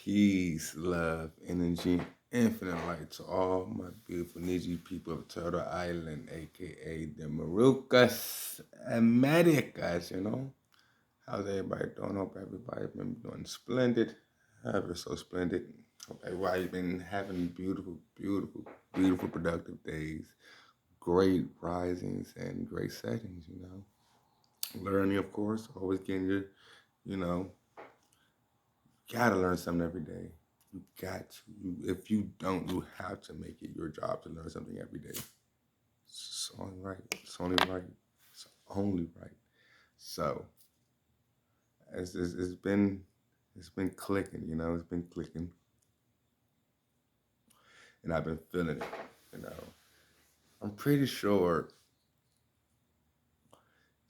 Peace, love, energy, infinite light to all my beautiful Niji people of Turtle Island, aka the Marucas Americas, you know. How's everybody doing? Hope everybody's been doing splendid. Ever so splendid. Hope everybody's been having beautiful, beautiful, beautiful, productive days. Great risings and great settings, you know. Learning, of course, always getting your, you know, gotta learn something every day. You got to. If you don't, you have to make it your job to learn something every day. It's only right. It's only right. It's only right. So it's been clicking. You know, it's been clicking, and I've been feeling it. You know, I'm pretty sure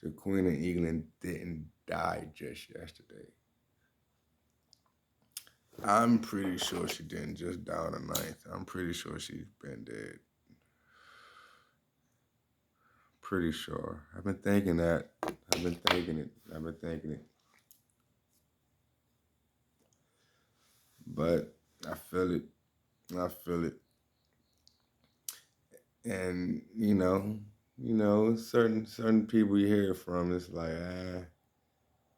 the Queen of England didn't die just yesterday. I'm pretty sure she didn't just die on the ninth. I'm pretty sure she's been dead. Pretty sure. I've been thinking that. I've been thinking it. I've been thinking it. But I feel it. I feel it. And certain people you hear from, it's like,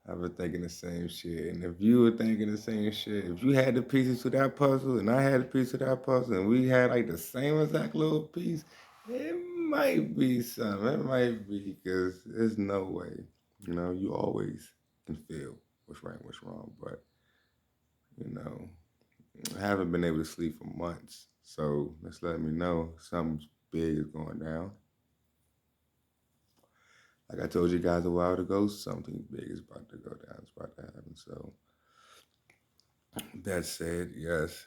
I've been thinking the same shit. And if you were thinking the same shit, if you had the pieces to that puzzle and I had a piece of that puzzle and we had like the same exact little piece, it might be something. It might be because there's no way. You know, you always can feel what's right and what's wrong. But, you know, I haven't been able to sleep for months. So that's letting me know something big is going down. Like I told you guys a while ago, something big is about to go down. It's about to happen. So that said, yes,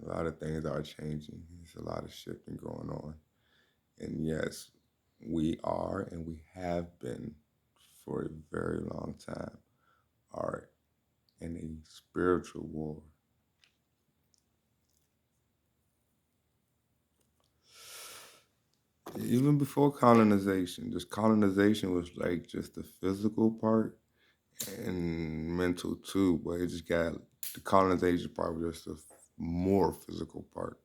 a lot of things are changing. There's a lot of shifting going on. And yes, we are and we have been for a very long time are in a spiritual war. Even before colonization, just colonization was like just the physical part and mental too, but it just got the colonization part was just a more physical part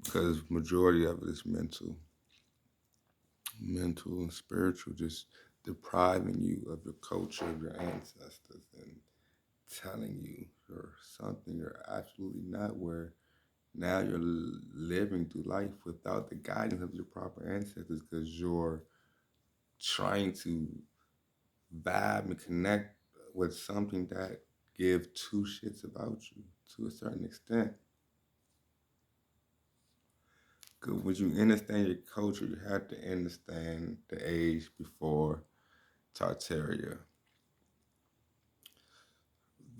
because majority of it is mental and spiritual, just depriving you of your culture, of your ancestors, and telling you you're something you're absolutely not. Where now you're living through life without the guidance of your proper ancestors because you're trying to vibe and connect with something that give two shits about you to a certain extent. Because when you understand your culture, you have to understand the age before Tartaria.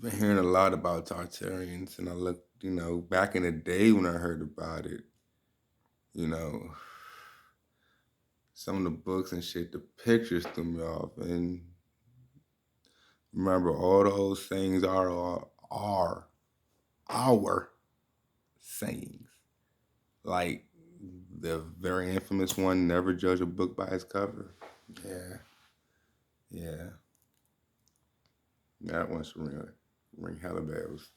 Been hearing a lot about Tartarians, and I looked, back in the day when I heard about it, you know, some of the books and shit, the pictures threw me off, and remember all those things are our sayings. Like the very infamous one, never judge a book by its cover. Yeah, yeah. That one should ring hella bells.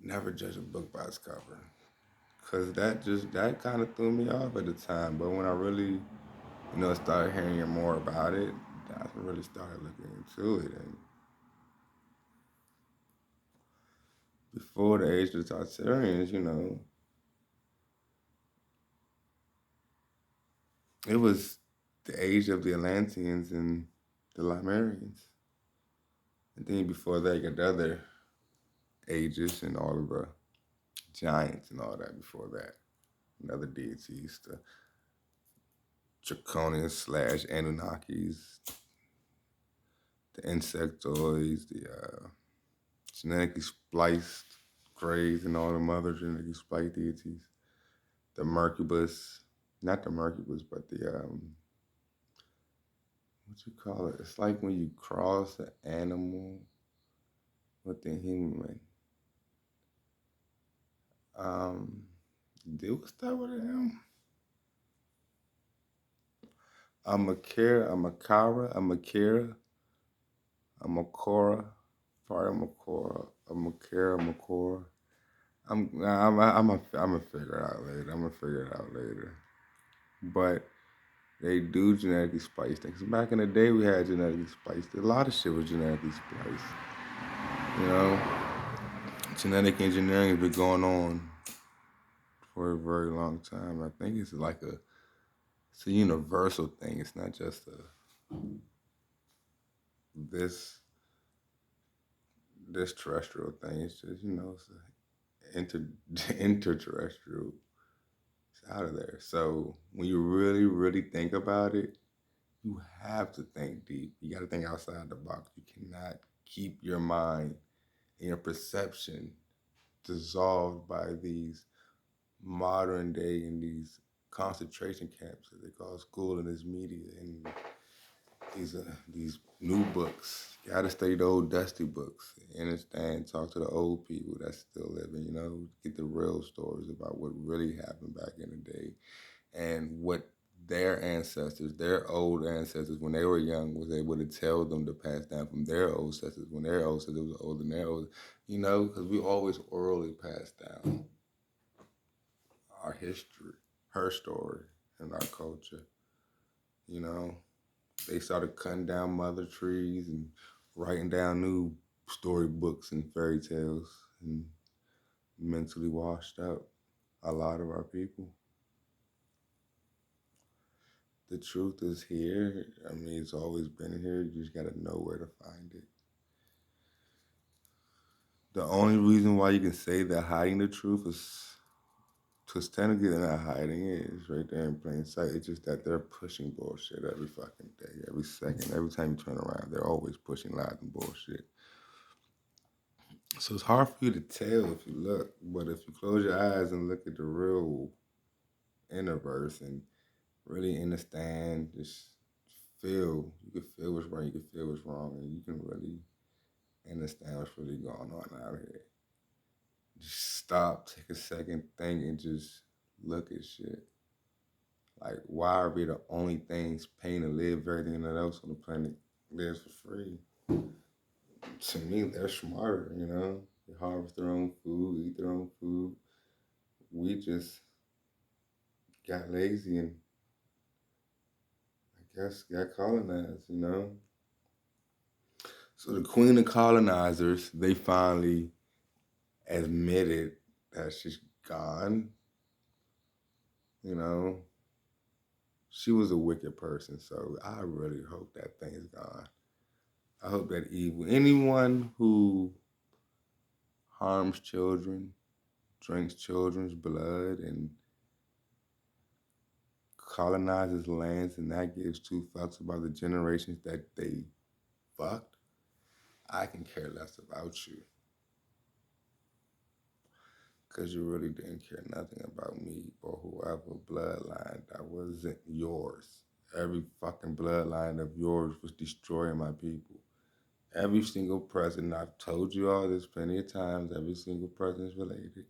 Never judge a book by its cover. Cause that kind of threw me off at the time. But when I really, started hearing more about it, that's when I really started looking into it. And before the age of the Tartarians, it was the age of the Atlanteans and the Limerians. And then before that, you got the other ages and all of the giants and all that before that. And other deities, the Draconians slash Anunnakis, the insectoids, the genetically spliced Greys and all them other genetically spliced deities. The Mercubus, not the Mercubus, but the, what you call it? It's like when you cross an animal with the human. Did we start with an M? A Makira, a Makara, a Makira, a Makora, part of Makora, a Makira, Makora. I'm gonna figure it out later. I'm gonna figure it out later. But they do genetically splice things. Back in the day, we had genetically spliced. A lot of shit was genetically spliced. You know, genetic engineering has been going on for a very long time. I think it's a universal thing. It's not just this this terrestrial thing. It's just it's interterrestrial. It's out of there. So when you really really think about it, you have to think deep. You got to think outside the box. You cannot keep your mind and your perception dissolved by these modern day and these concentration camps that they call school and this media and these new books. You gotta study the old dusty books. Understand, talk to the old people that's still living, get the real stories about what really happened back in the day and what their ancestors, their old ancestors, when they were young, was able to tell them to pass down from their old ancestors when their old ancestors was older than their old, because we always orally pass down our history, her story, and our culture. You know, they started cutting down mother trees and writing down new storybooks and fairy tales and mentally washed up a lot of our people. The truth is here. I mean, it's always been here. You just gotta know where to find it. The only reason why you can say they're hiding the truth is because technically they're not hiding it. It's right there in plain sight. It's just that they're pushing bullshit every fucking day, every second, every time you turn around. They're always pushing lies and bullshit. So it's hard for you to tell if you look, but if you close your eyes and look at the real universe and really understand, just feel, you can feel what's right, you can feel what's wrong, and you can really understand what's really going on out here. Just stop, take a second, think, and just look at shit. Like, why are we the only things paying to live? Everything else on the planet lives for free. To me, they're smarter, They harvest their own food, eat their own food. We just got lazy and I guess got colonized. So the queen of colonizers, they finally admitted that she's gone. You know, she was a wicked person, so I really hope that thing is gone. I hope that evil, anyone who harms children, drinks children's blood, and colonizes lands and that gives two fucks about the generations that they fucked, I can care less about you. Because you really didn't care nothing about me or whoever bloodline that wasn't yours. Every fucking bloodline of yours was destroying my people. Every single president, I've told you all this plenty of times, every single president is related.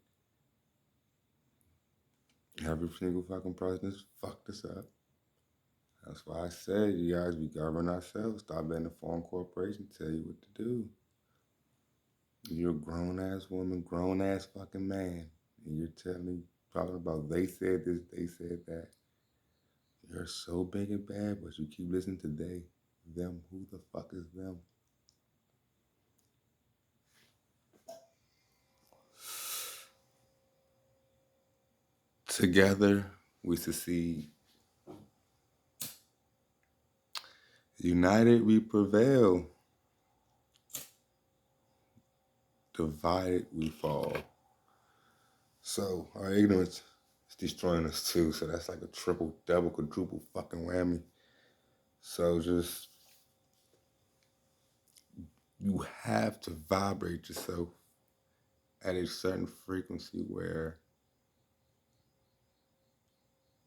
Every single fucking president's fucked us up. That's why I said, you guys, we govern ourselves. Stop letting a foreign corporation tell you what to do. You're a grown-ass woman, grown-ass fucking man. And you're talking about they said this, they said that. You're so big and bad, but you keep listening to they, them. Who the fuck is them? Together, we succeed. United, we prevail. Divided, we fall. So our ignorance is destroying us too. So that's like a triple, double, quadruple fucking whammy. So just, you have to vibrate yourself at a certain frequency where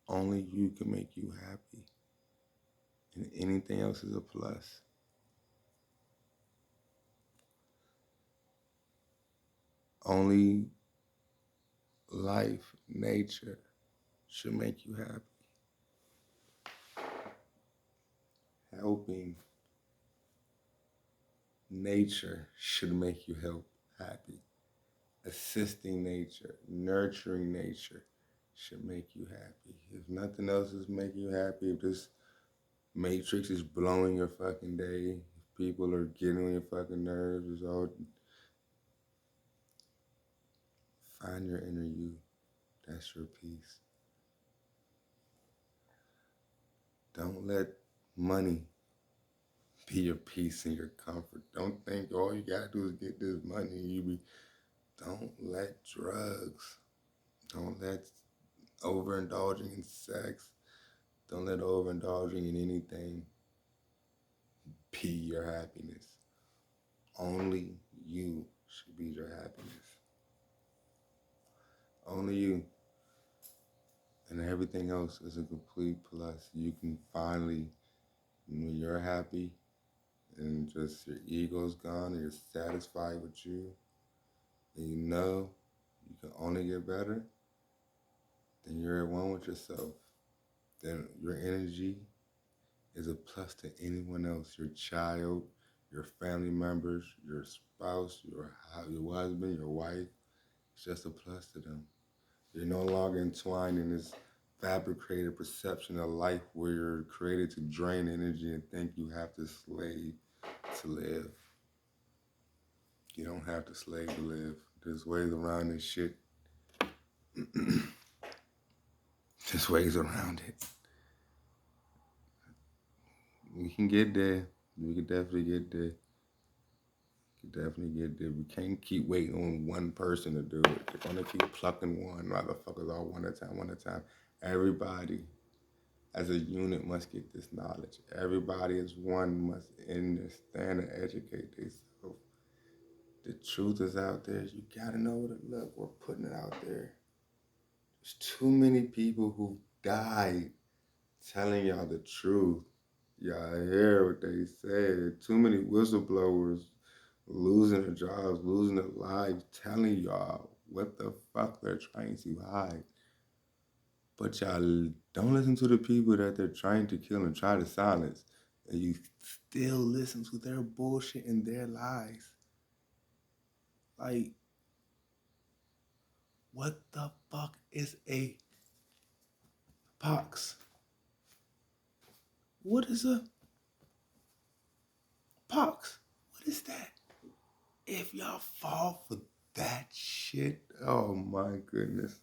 only you can make you happy. And anything else is a plus. Only life, nature should make you happy. Helping nature should make you happy. assisting nature, nurturing nature should make you happy. If nothing else is making you happy, if this matrix is blowing your fucking day, if people are getting on your fucking nerves, it's all, find your inner you. That's your peace. Don't let money be your peace and your comfort. Don't think all you gotta do is get this money. Don't let drugs, don't let overindulging in sex, don't let overindulging in anything be your happiness. Only you should be your happiness. Only you. And everything else is a complete plus. You can finally, when you're happy and just your ego's gone and you're satisfied with you, and you know you can only get better, then you're at one with yourself. Then your energy is a plus to anyone else, your child, your family members, your spouse, your husband, your wife. It's just a plus to them. You're no longer entwined in this fabricated perception of life where you're created to drain energy and think you have to slave to live. You don't have to slave to live. There's ways around this shit. There's ways around it. We can get there. We can definitely get there. We can't keep waiting on one person to do it. They're gonna keep plucking one motherfuckers all one at a time. Everybody as a unit must get this knowledge. Everybody as one must understand and educate themselves. The truth is out there. You gotta know where to look. We're putting it out there. There's too many people who died telling y'all the truth. Y'all hear what they say. Too many whistleblowers losing their jobs, losing their lives, telling y'all what the fuck they're trying to hide. But y'all don't listen to the people that they're trying to kill and try to silence. And you still listen to their bullshit and their lies. Like, what the fuck is a pox? What is a pox? What is that? If y'all fall for that shit, oh my goodness.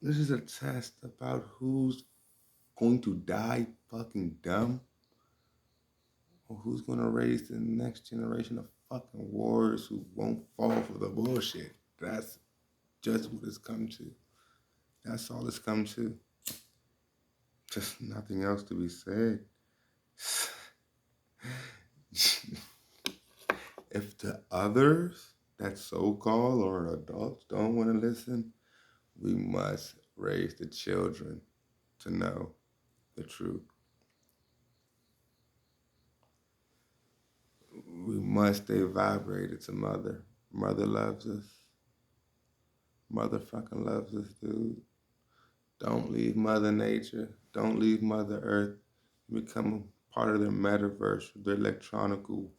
This is a test about who's going to die fucking dumb or who's going to raise the next generation of fucking warriors who won't fall for the bullshit. That's just what it's come to. That's all it's come to. Just nothing else to be said. If the others that so-called or adults don't want to listen, we must raise the children to know the truth. We must stay vibrated to mother. Mother loves us. Mother fucking loves us, dude. Don't leave Mother Nature. Don't leave Mother Earth. Become a part of their metaverse, their electronical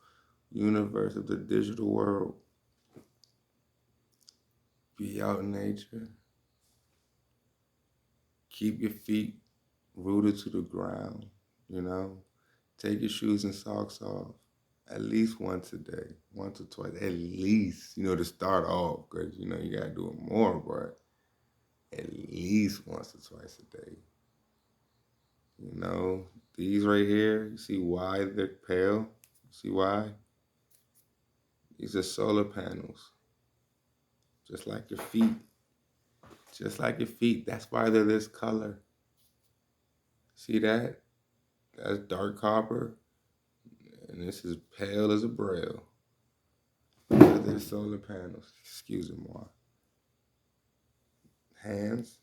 universe of the digital world. Be out in nature. Keep your feet rooted to the ground, you know. Take your shoes and socks off at least once a day, once or twice, at least, to start off, because, you got to do it more, but at least once or twice a day. These right here, you see why they're pale? See why? These are solar panels, just like your feet. Just like your feet, that's why they're this color. See that? That's dark copper, and this is pale as a braille. They're solar panels, excuse me, moi. Hands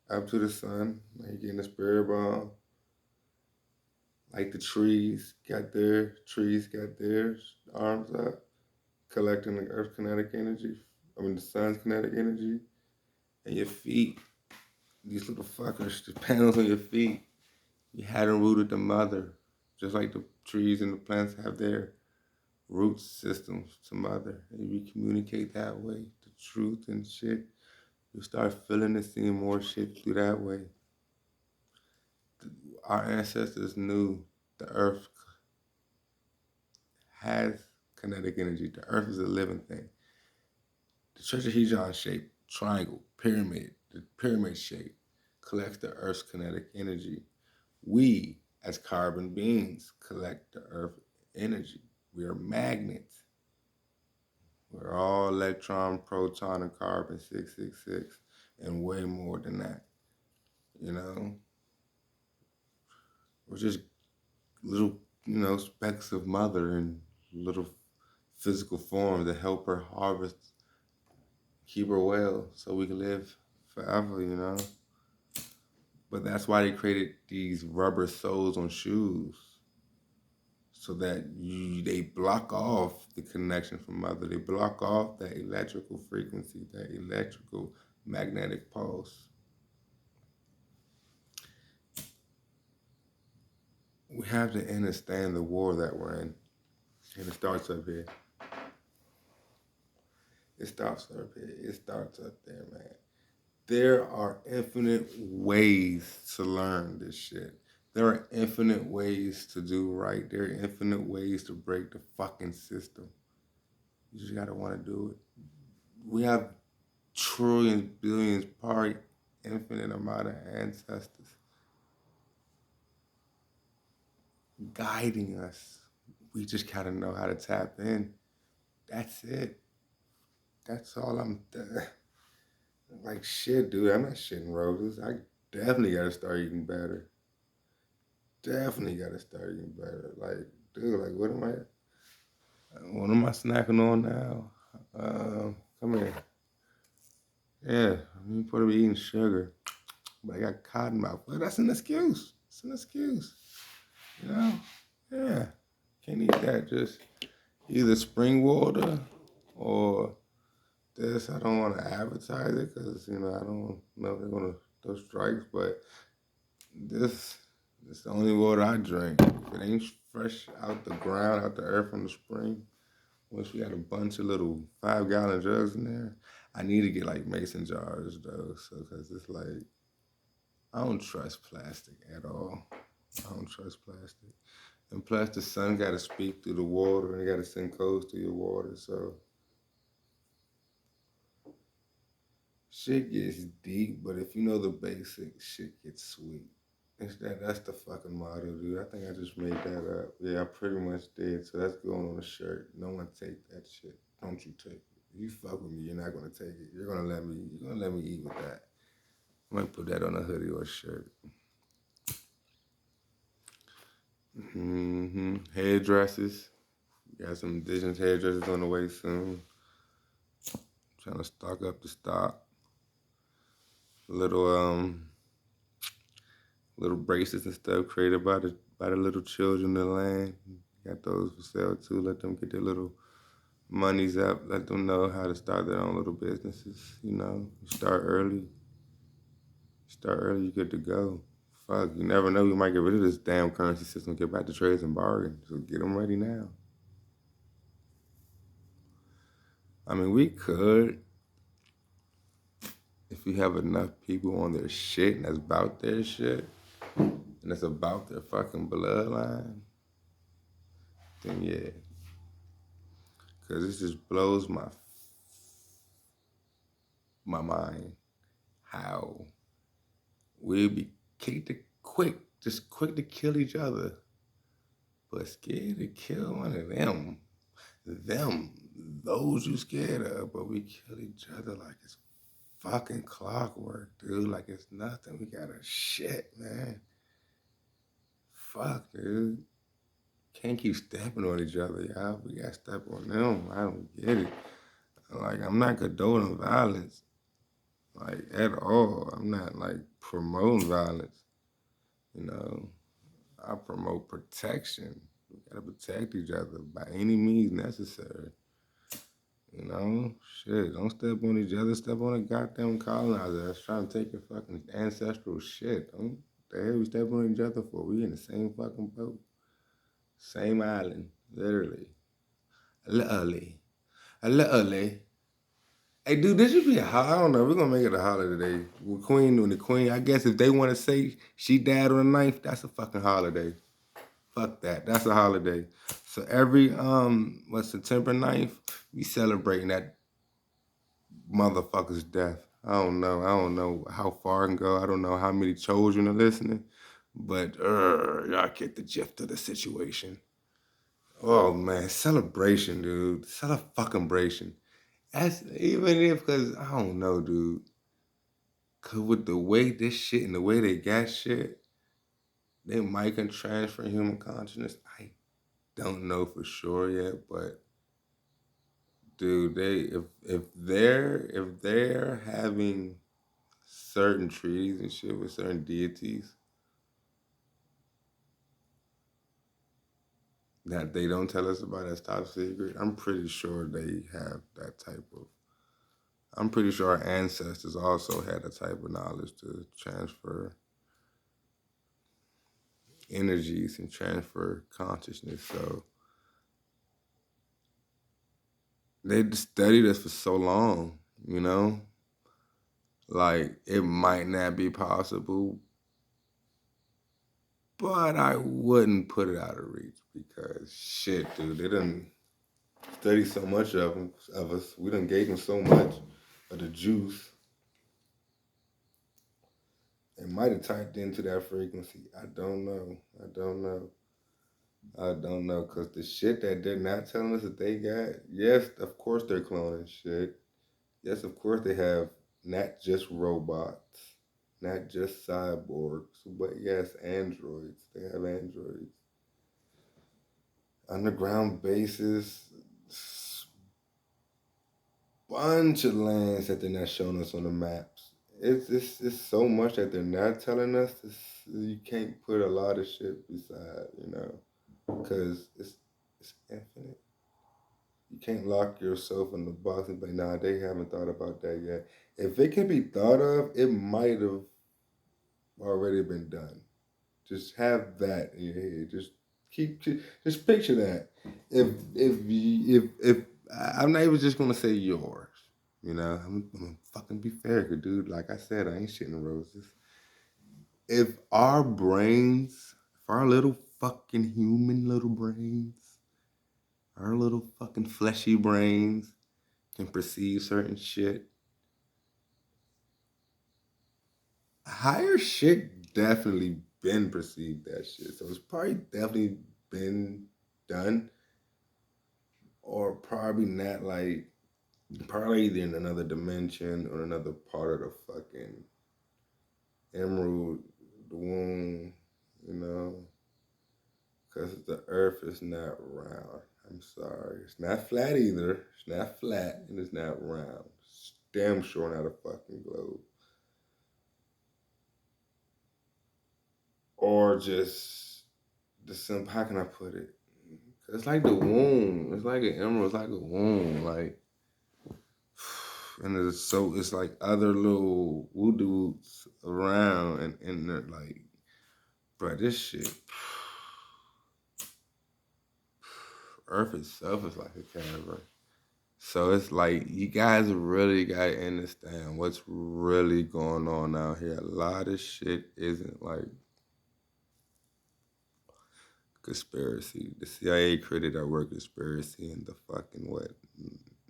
up to the sun, like you're getting a spirit bomb. Like the trees got their arms up, collecting the earth's kinetic energy, the sun's kinetic energy. And your feet, these little fuckers, the panels on your feet, you hadn't rooted the mother, just like the trees and the plants have their root systems to mother. And we communicate that way, the truth and shit. You start feeling and seeing more shit through that way. Our ancestors knew the earth has kinetic energy. The earth is a living thing. The tetrahedron shape, triangle, pyramid, the pyramid shape collects the earth's kinetic energy. We, as carbon beings, collect the earth energy. We are magnets. We're all electron, proton, and carbon 666, and way more than that. You know, we're just little, specks of mother in little physical form to help her harvest, keep her well, so we can live forever. But that's why they created these rubber soles on shoes, so that they block off the connection from mother. They block off that electrical frequency, that electrical magnetic pulse. We have to understand the war that we're in. And it starts up here. It starts up here. It starts up there, man. There are infinite ways to learn this shit. There are infinite ways to do right. There are infinite ways to break the fucking system. You just gotta wanna do it. We have trillions, billions, probably infinite amount of ancestors guiding us. We just gotta know how to tap in. That's it. That's all I'm like shit, dude. I'm not shitting roses. I definitely gotta start eating better. Definitely gotta start eating better. Like, dude, like what am I snacking on now? Come here. Yeah, I'm supposed to be eating sugar. But I got cotton mouth. Well, that's an excuse. It's an excuse. You know? Yeah. Can't eat that. Just either spring water or this. I don't want to advertise it because, I don't know if they're going to those strikes, but this is the only water I drink. If it ain't fresh out the ground, out the earth from the spring, once we got a bunch of little 5-gallon jugs in there, I need to get like mason jars though, so because it's like I don't trust plastic at all. I don't trust plastic. And plus, the sun got to speak through the water, and it got to send codes through your water. So shit gets deep, but if you know the basics, shit gets sweet. That's the fucking motto, dude. I think I just made that up. Yeah, I pretty much did. So that's going on a shirt. No one take that shit. Don't you take it. If you fuck with me, you're not gonna take it. You're gonna let me eat with that. I might put that on a hoodie or a shirt. Hairdressers. Got some indigenous hairdressers on the way soon. Trying to stock up the stock. Little bracelets and stuff created by the little children in the land. Got those for sale too. Let them get their little monies up. Let them know how to start their own little businesses. Start early. Start early, you're good to go. Fuck, you never know. We might get rid of this damn currency system, get back to trades and bargain. So get them ready now. I mean, we could, if we have enough people on their shit and that's about their shit, and it's about their fucking bloodline, then yeah. Because this just blows my mind how we be quick to kill each other, but scared to kill one of them. Those you scared of, but we kill each other like it's fucking clockwork, dude. Like it's nothing. We got a shit, man. Fuck, dude. Can't keep stepping on each other, y'all. We gotta step on them. I don't get it. Like, I'm not condoning violence, like, at all. I'm not, like, promoting violence, you know. I promote protection. We gotta protect each other by any means necessary. Shit, don't step on each other. Step on a goddamn colonizer that's trying to take your fucking ancestral shit. The hell we step on each other for? We in the same fucking boat. Same island, literally. A little early. A little early. Hey, dude, this should be a holiday. I don't know. We're gonna make it a holiday. When the queen, I guess if they want to say she died on the 9th, that's a fucking holiday. Fuck that. That's a holiday. So every September 9th, we celebrating that motherfucker's death. I don't know. I don't know how far I can go. I don't know how many children are listening, but y'all get the gist of the situation. Oh man, celebration, dude. Celebration. That's even if, cause I don't know, dude. Cause with the way this shit and the way they got shit, they might can transfer human consciousness. I don't know for sure yet, but dude, if they're having certain treaties and shit with certain deities that they don't tell us about as top secret, I'm pretty sure they have that type of. I'm pretty sure our ancestors also had a type of knowledge to transfer energies and transfer consciousness. So they studied us for so long, you know? Like, it might not be possible, but I wouldn't put it out of reach because shit, dude, they done study so much of us. We done gave them so much of the juice. It might have typed into that frequency. I don't know. I don't know. Because the shit that they're not telling us that they got, yes, of course they're cloning shit. Yes, of course they have not just robots, not just cyborgs, but yes, androids. They have androids. Underground bases, bunch of lands that they're not showing us on the maps. It's so much that they're not telling us. You can't put a lot of shit beside, because it's infinite. You can't lock yourself in the box and be, nah, they haven't thought about that yet. If it can be thought of, it might have already been done. Just have that in your head. Just picture that. If I'm not even just gonna say yours, I'm gonna fucking be fair, dude. Like I said, I ain't shitting roses. If our brains, if our little fucking human little brains, our little fucking fleshy brains can perceive certain shit, higher shit definitely been perceived that shit. So it's probably definitely been done, or probably not, like probably either in another dimension or another part of the fucking emerald, the womb, you know, because the earth is not round. I'm sorry. It's not flat either. It's not flat and it's not round. It's damn sure not a fucking globe. Or just the simple, how can I put it? It's like the womb. It's like an emerald. It's like a womb. Like, and it's like other little woodoos around, and they're like, bro, this shit. Earth itself is like a cavern. So it's like you guys really gotta understand what's really going on out here. A lot of shit isn't like conspiracy. The CIA created that word conspiracy in the fucking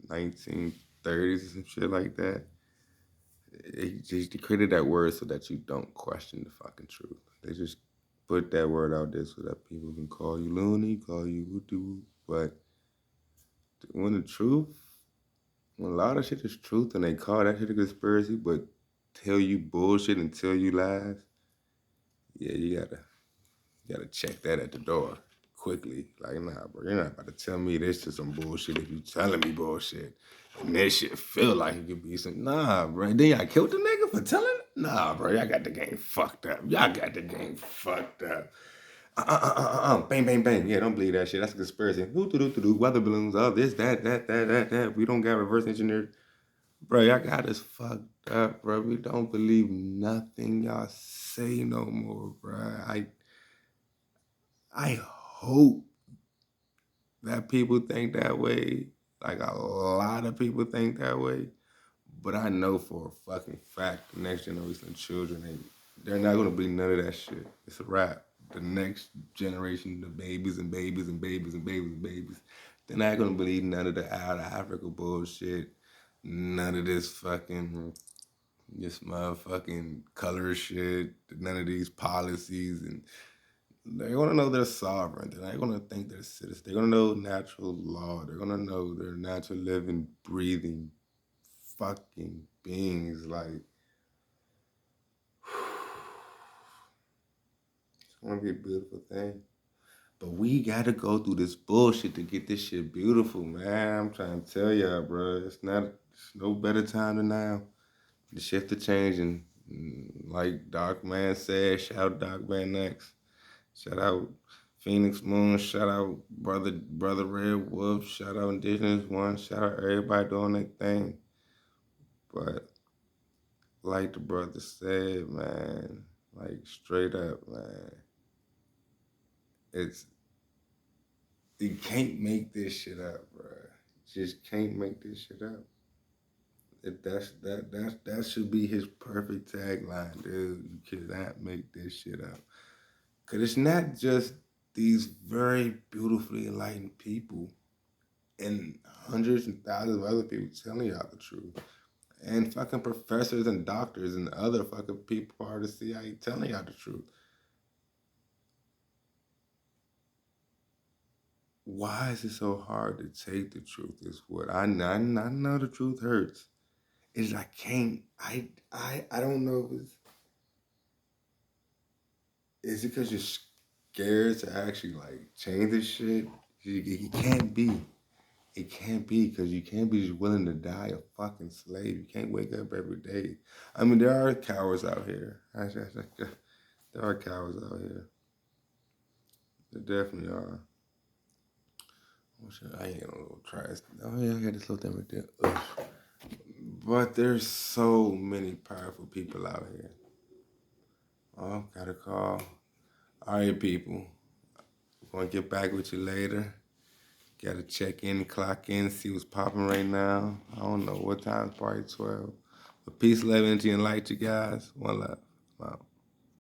1930s and some shit like that. They created that word so that you don't question the fucking truth. They just put that word out there so that people can call you loony, call you voodoo. But when the truth, when a lot of shit is truth and they call that shit a conspiracy, but tell you bullshit and tell you lies, yeah, you gotta check that at the door quickly. Like, nah, bro, you're not about to tell me this is some bullshit if you telling me bullshit. And this shit feel like it could be some, nah, bro. Then y'all killed the nigga for telling it? Nah, bro, y'all got the game fucked up. Y'all got the game fucked up. Bang, bang, bang. Yeah, don't believe that shit. That's a conspiracy. Weather balloons, all this, that. We don't got reverse engineered. Bro, y'all got us fucked up, bro. We don't believe nothing y'all say no more, bro. I hope that people think that way. Like a lot of people think that way. But I know for a fucking fact the next generation of children they're not gonna be none of that shit. It's a wrap. The next generation, the babies and babies and babies and babies and babies, they're not gonna believe none of the out of Africa bullshit. None of this motherfucking color shit, none of these policies, and they're gonna know they're sovereign. They're not gonna think they're citizens. They're gonna know natural law. They're gonna know they're natural living, breathing, fucking beings. Like it's gonna be a beautiful thing. But we gotta go through this bullshit to get this shit beautiful, man. I'm trying to tell y'all, bro. It's no better time than now. The shift to change, and like Doc Man said, shout out Doc Man next. Shout out Phoenix Moon. Shout out brother Red Wolf. Shout out Indigenous One. Shout out everybody doing their thing. But like the brother said, man, like straight up, man, it's you can't make this shit up, bro. Just can't make this shit up. That should be his perfect tagline, dude. You cannot make this shit up. Cause it's not just these very beautifully enlightened people and hundreds and thousands of other people telling y'all the truth. And fucking professors and doctors and other fucking people part of the CIA telling y'all the truth. Why is it so hard to take the truth? Is what I know the truth hurts. Is I can't I don't know if is it because you're scared to actually like change this shit? It can't be. It can't be because you can't be just willing to die a fucking slave. You can't wake up every day. I mean, there are cowards out here. There are cowards out here. There definitely are. I ain't gonna try this. Oh yeah, I got this little thing right there. Ugh. But there's so many powerful people out here. Oh, got a call. All right, people. We're gonna get back with you later. Gotta check in, clock in, see what's popping right now. I don't know what time, it's probably 12. But peace, love, energy, and light, you guys. One love. Wow.